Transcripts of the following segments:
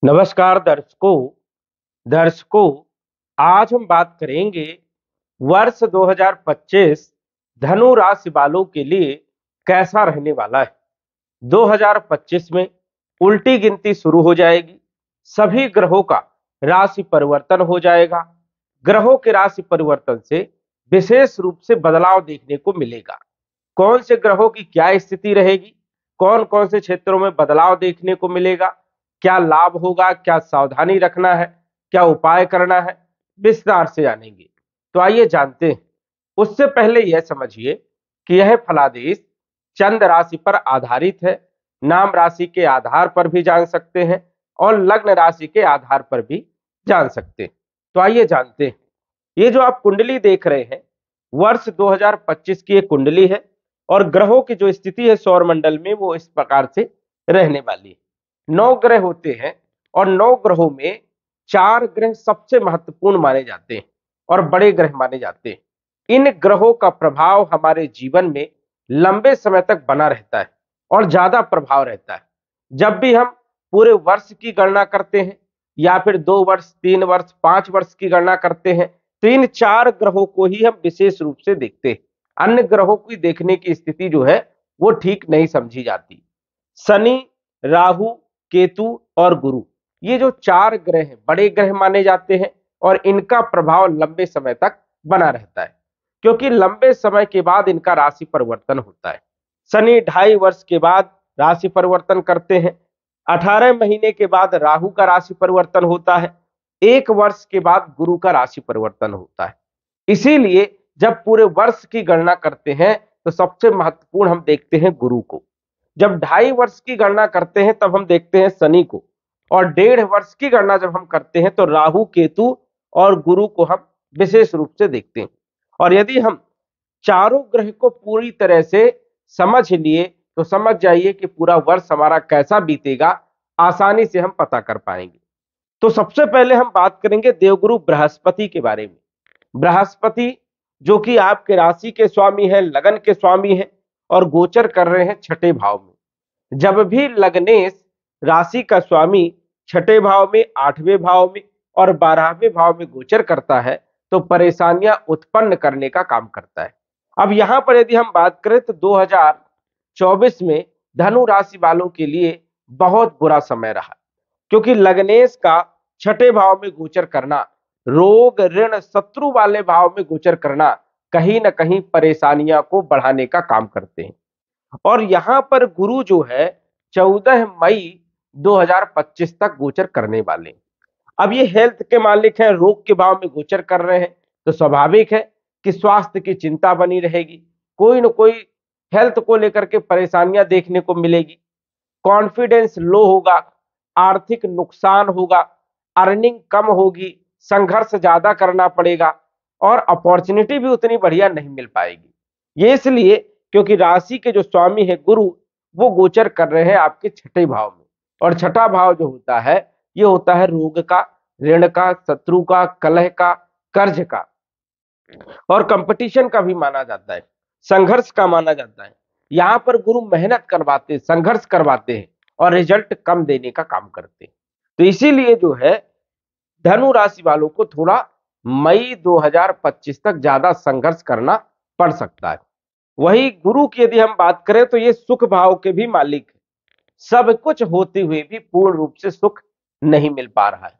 नमस्कार दर्शकों आज हम बात करेंगे वर्ष 2025 धनु राशि वालों के लिए कैसा रहने वाला है। 2025 में उल्टी गिनती शुरू हो जाएगी। सभी ग्रहों का राशि परिवर्तन हो जाएगा। ग्रहों के राशि परिवर्तन से विशेष रूप से बदलाव देखने को मिलेगा। कौन से ग्रहों की क्या स्थिति रहेगी, कौन कौन से क्षेत्रों में बदलाव देखने को मिलेगा, क्या लाभ होगा, क्या सावधानी रखना है, क्या उपाय करना है, विस्तार से जानेंगे। तो आइए जानते हैं। उससे पहले यह समझिए कि यह फलादेश चंद्र राशि पर आधारित है। नाम राशि के आधार पर भी जान सकते हैं और लग्न राशि के आधार पर भी जान सकते हैं। तो आइए जानते हैं। ये जो आप कुंडली देख रहे हैं वर्ष 2025 की एक कुंडली है और ग्रहों की जो स्थिति है सौर मंडल में वो इस प्रकार से रहने वाली है। 9 ग्रह होते हैं और 9 ग्रहों में 4 ग्रह सबसे महत्वपूर्ण माने जाते हैं और बड़े ग्रह माने जाते हैं। इन ग्रहों का प्रभाव हमारे जीवन में लंबे समय तक बना रहता है और ज्यादा प्रभाव रहता है। जब भी हम पूरे वर्ष की गणना करते हैं या फिर 2 वर्ष, 3 वर्ष, 5 वर्ष की गणना करते हैं तो इन 4 ग्रहों को ही हम विशेष रूप से देखते हैं। अन्य ग्रहों की देखने की स्थिति जो है वो ठीक नहीं समझी जाती। शनि, राहु, केतु और गुरु, ये जो 4 ग्रह हैं बड़े ग्रह माने जाते हैं और इनका प्रभाव लंबे समय तक बना रहता है क्योंकि लंबे समय के बाद इनका राशि परिवर्तन होता है। शनि 2.5 वर्ष के बाद राशि परिवर्तन करते हैं। 18 महीने के बाद राहु का राशि परिवर्तन होता है। 1 वर्ष के बाद गुरु का राशि परिवर्तन होता है। इसीलिए जब पूरे वर्ष की गणना करते हैं तो सबसे महत्वपूर्ण हम देखते हैं गुरु को। जब 2.5 वर्ष की गणना करते हैं तब हम देखते हैं शनि को और 1.5 वर्ष की गणना जब हम करते हैं तो राहु, केतु और गुरु को हम विशेष रूप से देखते हैं। और यदि हम चारों ग्रह को पूरी तरह से समझ लिए तो समझ जाइए कि पूरा वर्ष हमारा कैसा बीतेगा, आसानी से हम पता कर पाएंगे। तो सबसे पहले हम बात करेंगे देवगुरु बृहस्पति के बारे में। बृहस्पति जो कि आपके राशि के स्वामी है, लगन के स्वामी है और गोचर कर रहे हैं 6ठे भाव में। जब भी लग्नेश राशि का स्वामी 6ठे भाव में, 8वें भाव में और 12वें भाव में गोचर करता है तो परेशानियां उत्पन्न करने का काम करता है। अब यहां पर यदि हम बात करें तो 2024 में धनु राशि वालों के लिए बहुत बुरा समय रहा क्योंकि लग्नेश का 6ठे भाव में गोचर करना, रोग, ऋण, शत्रु वाले भाव में गोचर करना कहीं ना कहीं परेशानियां को बढ़ाने का काम करते हैं। और यहां पर गुरु जो है 14 मई 2025 तक गोचर करने वाले हैं। अब ये हेल्थ के मालिक हैं, रोग के भाव में गोचर कर रहे हैं तो स्वाभाविक है कि स्वास्थ्य की चिंता बनी रहेगी। कोई न कोई हेल्थ को लेकर के परेशानियां देखने को मिलेगी। कॉन्फिडेंस लो होगा, आर्थिक नुकसान होगा, अर्निंग कम होगी, संघर्ष ज्यादा करना पड़ेगा और अपॉर्चुनिटी भी उतनी बढ़िया नहीं मिल पाएगी। ये इसलिए क्योंकि राशि के जो स्वामी है गुरु वो गोचर कर रहे हैं आपके 6ठे भाव में और 6ठा भाव जो होता है ये होता है रोग का, ऋण का, शत्रु का, कलह का, कर्ज का और कंपटीशन का भी माना जाता है, संघर्ष का माना जाता है। यहां पर गुरु मेहनत करवाते, संघर्ष करवाते हैं और रिजल्ट कम देने का काम करते हैं। तो इसीलिए जो है धनु राशि वालों को थोड़ा मई 2025 तक ज्यादा संघर्ष करना पड़ सकता है। वही गुरु की यदि हम बात करें तो ये सुख भाव के भी मालिक है। सब कुछ होते हुए भी पूर्ण रूप से सुख नहीं मिल पा रहा है।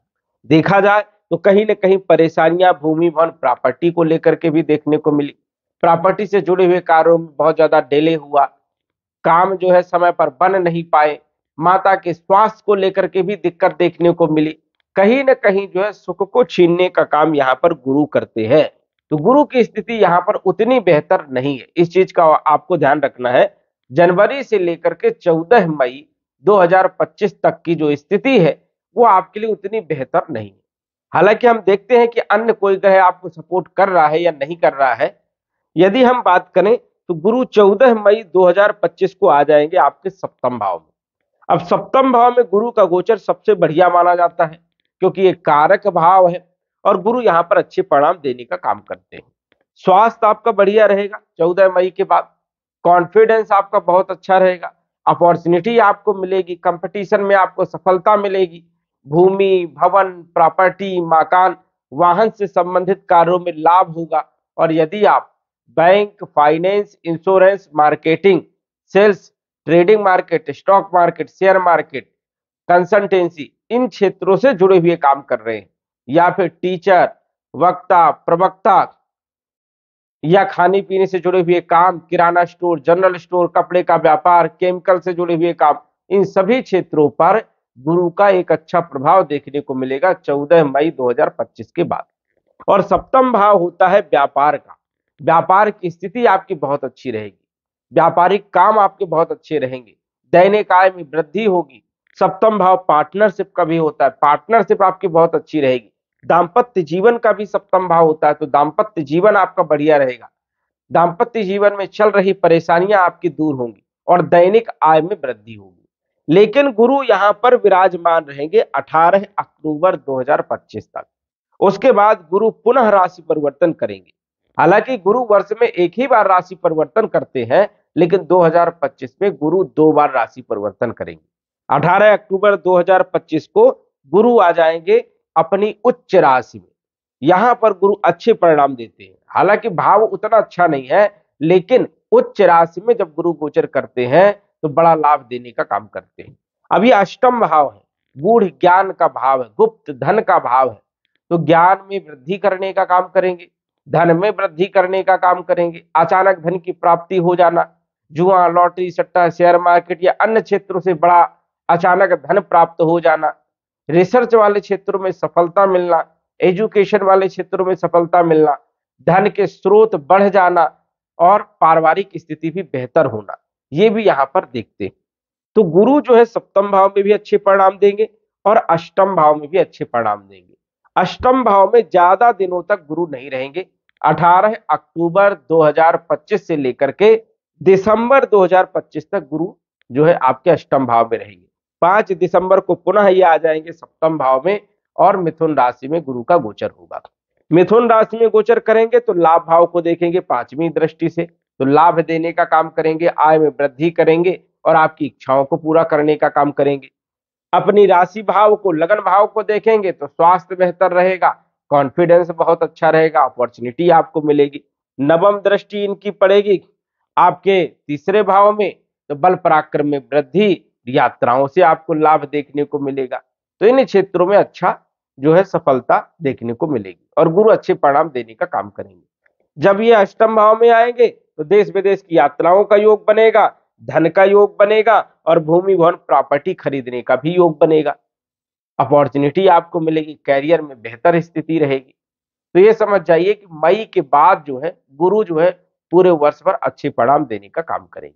देखा जाए तो कहीं ना कहीं परेशानियां भूमि भवन प्रॉपर्टी को लेकर के भी देखने को मिली। प्रॉपर्टी से जुड़े हुए कार्यों में बहुत ज्यादा डिले हुआ, काम जो है समय पर बन नहीं पाए, माता के स्वास्थ्य को लेकर के भी दिक्कत देखने को मिली। कहीं ना कहीं जो है सुख को छीनने का काम यहाँ पर गुरु करते हैं। तो गुरु की स्थिति यहाँ पर उतनी बेहतर नहीं है, इस चीज का आपको ध्यान रखना है। जनवरी से लेकर के 14 मई 2025 तक की जो स्थिति है वो आपके लिए उतनी बेहतर नहीं है। हालांकि हम देखते हैं कि अन्य कोई ग्रह आपको सपोर्ट कर रहा है या नहीं कर रहा है। यदि हम बात करें तो गुरु 14 मई 2025 को आ जाएंगे आपके सप्तम भाव में। अब सप्तम भाव में गुरु का गोचर सबसे बढ़िया माना जाता है क्योंकि ये कारक भाव है और गुरु यहाँ पर अच्छे परिणाम देने का काम करते हैं। स्वास्थ्य आपका बढ़िया रहेगा 14 मई के बाद, कॉन्फिडेंस आपका बहुत अच्छा रहेगा, अपॉर्चुनिटी आपको मिलेगी, कंपटीशन में आपको सफलता मिलेगी, भूमि, भवन, प्रॉपर्टी, मकान, वाहन से संबंधित कार्यों में लाभ होगा। और यदि आप bank, finance, insurance, marketing, sales, trading market, stock market, share market, consultancy, इन क्षेत्रों से जुड़े हुए काम कर रहे हैं, या फिर टीचर, वक्ता, प्रवक्ता, या खाने पीने से जुड़े हुए काम, किराना स्टोर, जनरल स्टोर, कपड़े का व्यापार, केमिकल से जुड़े हुए काम, इन सभी क्षेत्रों पर गुरु का एक अच्छा प्रभाव देखने को मिलेगा 14 मई 2025 के बाद। और सप्तम भाव होता है व्यापार का। व्यापार की स्थिति आपकी बहुत अच्छी रहेगी, व्यापारिक काम आपके बहुत अच्छे रहेंगे, दैनिक आय में वृद्धि होगी। सप्तम भाव पार्टनरशिप का भी होता है, पार्टनरशिप आपकी बहुत अच्छी रहेगी। दाम्पत्य जीवन का भी सप्तम भाव होता है, तो दाम्पत्य जीवन आपका बढ़िया रहेगा। दाम्पत्य जीवन में चल रही परेशानियां आपकी दूर होंगी और दैनिक आय में वृद्धि होगी। लेकिन गुरु यहां पर विराजमान रहेंगे 18 अक्टूबर 2025 तक। उसके बाद गुरु पुनः राशि परिवर्तन करेंगे। हालांकि गुरु वर्ष में एक ही बार राशि परिवर्तन करते हैं, लेकिन 2025 में गुरु 2 बार राशि परिवर्तन करेंगे। 18 अक्टूबर 2025 को गुरु आ जाएंगे अपनी उच्च राशि में। यहां पर गुरु अच्छे परिणाम देते हैं, हालांकि भाव उतना अच्छा नहीं है, लेकिन उच्च राशि में जब गुरु गोचर करते हैं तो बड़ा लाभ देने का काम करते हैं। अभी अष्टम भाव है, गूढ़ ज्ञान का भाव है, गुप्त धन का भाव है, तो ज्ञान में वृद्धि करने का काम करेंगे, धन में वृद्धि करने का काम करेंगे। अचानक धन की प्राप्ति हो जाना, जुआ, लॉटरी, सट्टा, शेयर मार्केट या अन्य क्षेत्रों से बड़ा अचानक धन प्राप्त हो जाना, रिसर्च वाले क्षेत्रों में सफलता मिलना, एजुकेशन वाले क्षेत्रों में सफलता मिलना, धन के स्रोत बढ़ जाना और पारिवारिक स्थिति भी बेहतर होना, ये भी यहां पर देखते हैं। तो गुरु जो है सप्तम भाव में भी अच्छे परिणाम देंगे और अष्टम भाव में भी अच्छे परिणाम देंगे। अष्टम भाव में ज्यादा दिनों तक गुरु नहीं रहेंगे। 18 अक्टूबर 2025 से लेकर के दिसंबर 2025 तक गुरु जो है आपके अष्टम भाव में रहेंगे। 5 दिसंबर को पुनः ये आ जाएंगे सप्तम भाव में और मिथुन राशि में गुरु का गोचर होगा। मिथुन राशि में गोचर करेंगे तो लाभ भाव को देखेंगे 5वीं दृष्टि से, तो लाभ देने का काम करेंगे, आय में वृद्धि करेंगे और आपकी इच्छाओं को पूरा करने का काम करेंगे। अपनी राशि भाव को, लगन भाव को देखेंगे तो स्वास्थ्य बेहतर रहेगा, कॉन्फिडेंस बहुत अच्छा रहेगा, अपॉर्चुनिटी आपको मिलेगी। नवम दृष्टि इनकी पड़ेगी आपके तीसरे भाव में, तो बल पराक्रम में वृद्धि, यात्राओं से आपको लाभ देखने को मिलेगा। तो इन क्षेत्रों में अच्छा जो है सफलता देखने को मिलेगी और गुरु अच्छे परिणाम देने का काम करेंगे। जब ये अष्टम भाव में आएंगे तो देश विदेश की यात्राओं का योग बनेगा, धन का योग बनेगा और भूमि भवन प्रॉपर्टी खरीदने का भी योग बनेगा। अपॉर्चुनिटी आपको मिलेगी, कैरियर में बेहतर स्थिति रहेगी। तो ये समझ जाइए कि मई के बाद जो है गुरु जो है पूरे वर्ष भर अच्छे परिणाम देने का काम करेंगे।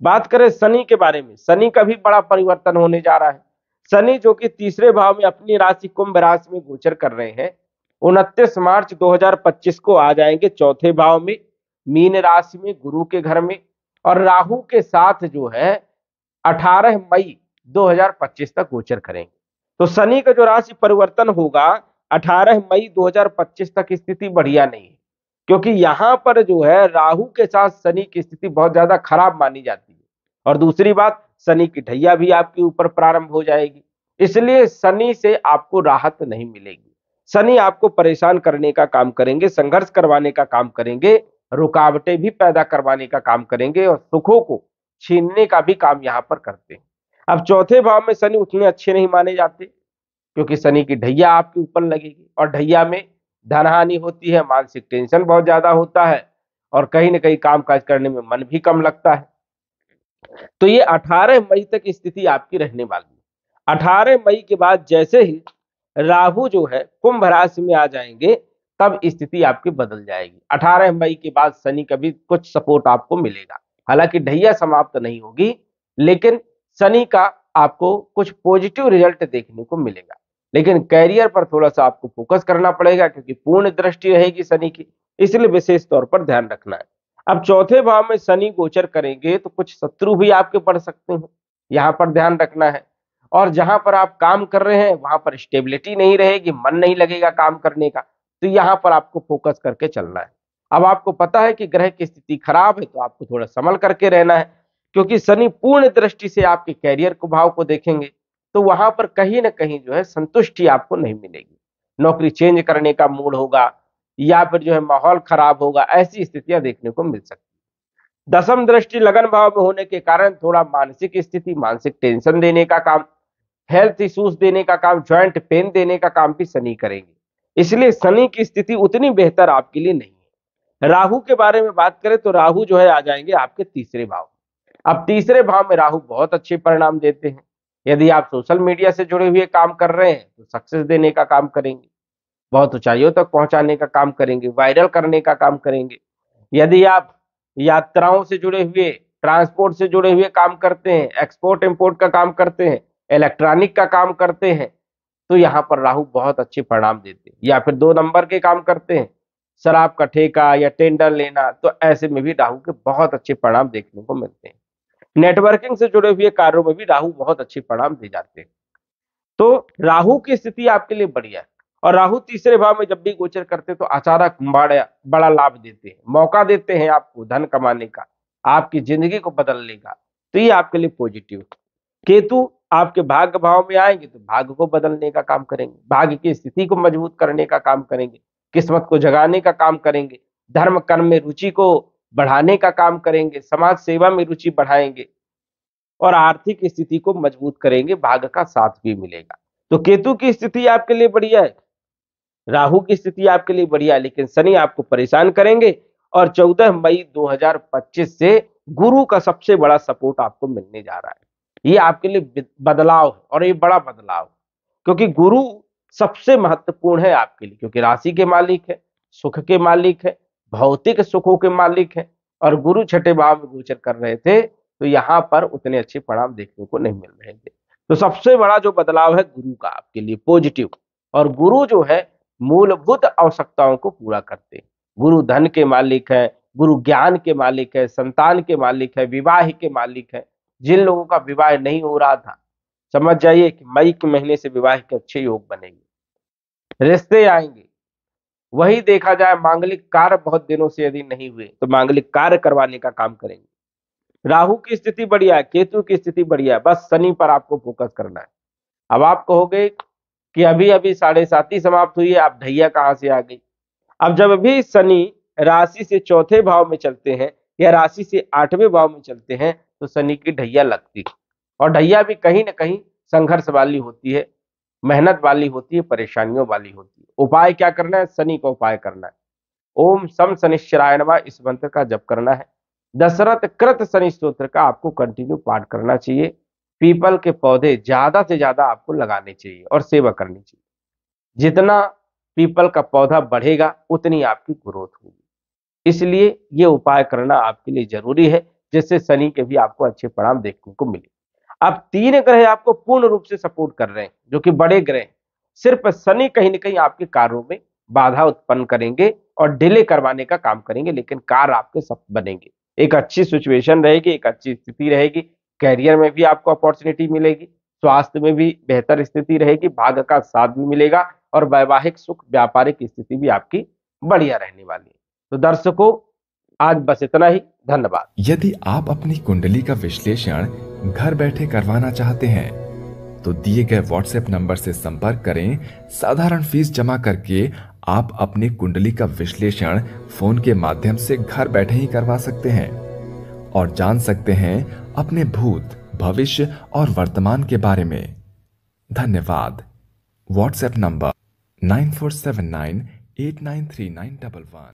बात करें शनि के बारे में, शनि का भी बड़ा परिवर्तन होने जा रहा है। शनि जो कि तीसरे भाव में अपनी राशि कुंभ राशि में गोचर कर रहे हैं, 29 मार्च 2025 को आ जाएंगे चौथे भाव में, मीन राशि में, गुरु के घर में, और राहु के साथ जो है 18 मई 2025 तक गोचर करेंगे। तो शनि का जो राशि परिवर्तन होगा 18 मई 2025 तक स्थिति बढ़िया नहीं है, क्योंकि यहां पर जो है राहु के साथ शनि की स्थिति बहुत ज्यादा खराब मानी जाती है। और दूसरी बात, शनि की ढैया भी आपके ऊपर प्रारंभ हो जाएगी, इसलिए शनि से आपको राहत नहीं मिलेगी। शनि आपको परेशान करने का काम करेंगे, संघर्ष करवाने का काम करेंगे, रुकावटें भी पैदा करवाने का काम करेंगे और सुखों को छीनने का भी काम यहां पर करते हैं। अब चौथे भाव में शनि उतने अच्छे नहीं माने जाते, क्योंकि शनि की ढैया आपके ऊपर लगेगी और ढैया में धन हानि होती है, मानसिक टेंशन बहुत ज्यादा होता है और कहीं ना कहीं काम काज करने में मन भी कम लगता है। तो ये 18 मई तक स्थिति आपकी रहने वाली है। 18 मई के बाद जैसे ही राहु जो है कुंभ राशि में आ जाएंगे तब स्थिति आपकी बदल जाएगी। 18 मई के बाद शनि का भी कुछ सपोर्ट आपको मिलेगा, हालांकि ढैया समाप्त नहीं होगी, लेकिन शनि का आपको कुछ पॉजिटिव रिजल्ट देखने को मिलेगा। लेकिन कैरियर पर थोड़ा सा आपको फोकस करना पड़ेगा, क्योंकि पूर्ण दृष्टि रहेगी शनि की, इसलिए विशेष तौर पर ध्यान रखना है। अब चौथे भाव में शनि गोचर करेंगे तो कुछ शत्रु भी आपके पड़ सकते हैं, यहाँ पर ध्यान रखना है। और जहां पर आप काम कर रहे हैं वहां पर स्टेबिलिटी नहीं रहेगी, मन नहीं लगेगा काम करने का, तो यहाँ पर आपको फोकस करके चलना है। अब आपको पता है कि ग्रह की स्थिति खराब है, तो आपको थोड़ा संभल करके रहना है, क्योंकि शनि पूर्ण दृष्टि से आपके कैरियर को भाव को देखेंगे, तो वहां पर कहीं ना कहीं जो है संतुष्टि आपको नहीं मिलेगी, नौकरी चेंज करने का मूड होगा या फिर जो है माहौल खराब होगा, ऐसी स्थितियां देखने को मिल सकती है। दसम दृष्टि लगन भाव में होने के कारण थोड़ा मानसिक स्थिति, मानसिक टेंशन देने का काम, हेल्थ इश्यूज देने का काम, ज्वाइंट पेन देने का काम भी शनि करेंगे, इसलिए शनि की स्थिति उतनी बेहतर आपके लिए नहीं है। राहु के बारे में बात करें तो राहु जो है आ जाएंगे आपके तीसरे भाव। अब तीसरे भाव में राहु बहुत अच्छे परिणाम देते हैं। यदि आप सोशल मीडिया से जुड़े हुए काम कर रहे हैं तो सक्सेस देने का काम करेंगे, बहुत ऊंचाइयों तक पहुंचाने का काम करेंगे, वायरल करने का काम करेंगे। यदि आप यात्राओं से जुड़े हुए, ट्रांसपोर्ट से जुड़े हुए काम करते हैं, एक्सपोर्ट इंपोर्ट का काम करते हैं, इलेक्ट्रॉनिक का काम करते हैं, तो यहाँ पर राहु बहुत अच्छे परिणाम देते हैं। या फिर 2 नंबर के काम करते हैं, शराब का ठेका या टेंडर लेना, तो ऐसे में भी राहु के बहुत अच्छे परिणाम देखने को मिलते हैं। नेटवर्किंग से जुड़े हुए कार्यों में भी राहु बहुत अच्छे परिणाम दे जाते हैं। तो राहु की स्थिति आपके लिए बढ़िया है। और राहु तीसरे भाव में जब भी गोचर करते हैं तो अचानक बड़ा लाभ देते हैं, मौका देते हैं आपको धन कमाने का, आपकी जिंदगी को बदलने का, तो ये आपके लिए पॉजिटिव है। केतु आपके भाग्य भाव में आएंगे तो भाग्य को बदलने का काम करेंगे, भाग्य की स्थिति को मजबूत करने का काम करेंगे, किस्मत को जगाने का काम करेंगे, धर्म कर्म में रुचि को बढ़ाने का काम करेंगे, समाज सेवा में रुचि बढ़ाएंगे और आर्थिक स्थिति को मजबूत करेंगे, भाग्य का साथ भी मिलेगा। तो केतु की स्थिति आपके लिए बढ़िया है, राहु की स्थिति आपके लिए बढ़िया है, लेकिन शनि आपको परेशान करेंगे। और 14 मई 2025 से गुरु का सबसे बड़ा सपोर्ट आपको मिलने जा रहा है। ये आपके लिए बदलाव है और ये बड़ा बदलाव है, क्योंकि गुरु सबसे महत्वपूर्ण है आपके लिए, क्योंकि राशि के मालिक है, सुख के मालिक है, भौतिक सुखों के मालिक है। और गुरु छठे भाव में गोचर कर रहे थे तो यहाँ पर उतने अच्छे परिणाम देखने को नहीं मिल रहे थे। तो सबसे बड़ा जो बदलाव है गुरु का आपके लिए पॉजिटिव। और गुरु जो है मूलभूत आवश्यकताओं को पूरा करते हैं। गुरु धन के मालिक है, गुरु ज्ञान के मालिक है, संतान के मालिक है, विवाह के मालिक है। जिन लोगों का विवाह नहीं हो रहा था, समझ जाइए कि मई के महीने से विवाह के अच्छे योग बनेंगे, रिश्ते आएंगे। वही देखा जाए मांगलिक कार्य बहुत दिनों से यदि नहीं हुए तो मांगलिक कार्य करवाने का काम करेंगे। राहु की स्थिति बढ़िया है, केतु की स्थिति बढ़िया है, बस शनि पर आपको फोकस करना है। अब आप कहोगे कि अभी अभी 7.5 समाप्त हुई है, आप ढैया कहां से आ गई। अब जब भी शनि राशि से चौथे भाव में चलते हैं या राशि से 8वें भाव में चलते हैं तो शनि की ढैया लगती है। और ढैया भी कहीं ना कहीं संघर्ष वाली होती है, मेहनत वाली होती है, परेशानियों वाली होती है। उपाय क्या करना है, शनि का उपाय करना है। ओम सम शनिश्चराय नमः इस मंत्र का जप करना है। दशरथ कृत शनि स्तोत्र का आपको कंटिन्यू पाठ करना चाहिए। पीपल के पौधे ज्यादा से ज्यादा आपको लगाने चाहिए और सेवा करनी चाहिए। जितना पीपल का पौधा बढ़ेगा उतनी आपकी ग्रोथ होगी, इसलिए ये उपाय करना आपके लिए जरूरी है, जिससे शनि के भी आपको अच्छे परिणाम देखने को मिले। अब 3 ग्रह आपको पूर्ण रूप से सपोर्ट कर रहे हैं, जो कि बड़े ग्रह हैं। सिर्फ शनि कहीं ना कहीं आपके कार्यों में बाधा उत्पन्न करेंगे और डिले करवाने का काम करेंगे, लेकिन कार्य आपके सब बनेंगे। एक अच्छी सिचुएशन रहेगी, एक अच्छी स्थिति रहेगी, कैरियर में भी आपको अपॉर्चुनिटी मिलेगी, स्वास्थ्य में भी बेहतर स्थिति रहेगी, भाग्य का साथ भी मिलेगा और वैवाहिक सुख, व्यापारिक स्थिति भी आपकी बढ़िया रहने वाली है। तो दर्शकों, आज बस इतना ही। धन्यवाद। यदि आप अपनी कुंडली का विश्लेषण घर बैठे करवाना चाहते हैं तो दिए गए व्हाट्सएप नंबर से संपर्क करें। साधारण फीस जमा करके आप अपनी कुंडली का विश्लेषण फोन के माध्यम से घर बैठे ही करवा सकते हैं और जान सकते हैं अपने भूत, भविष्य और वर्तमान के बारे में। धन्यवाद। WhatsApp number 9479893911।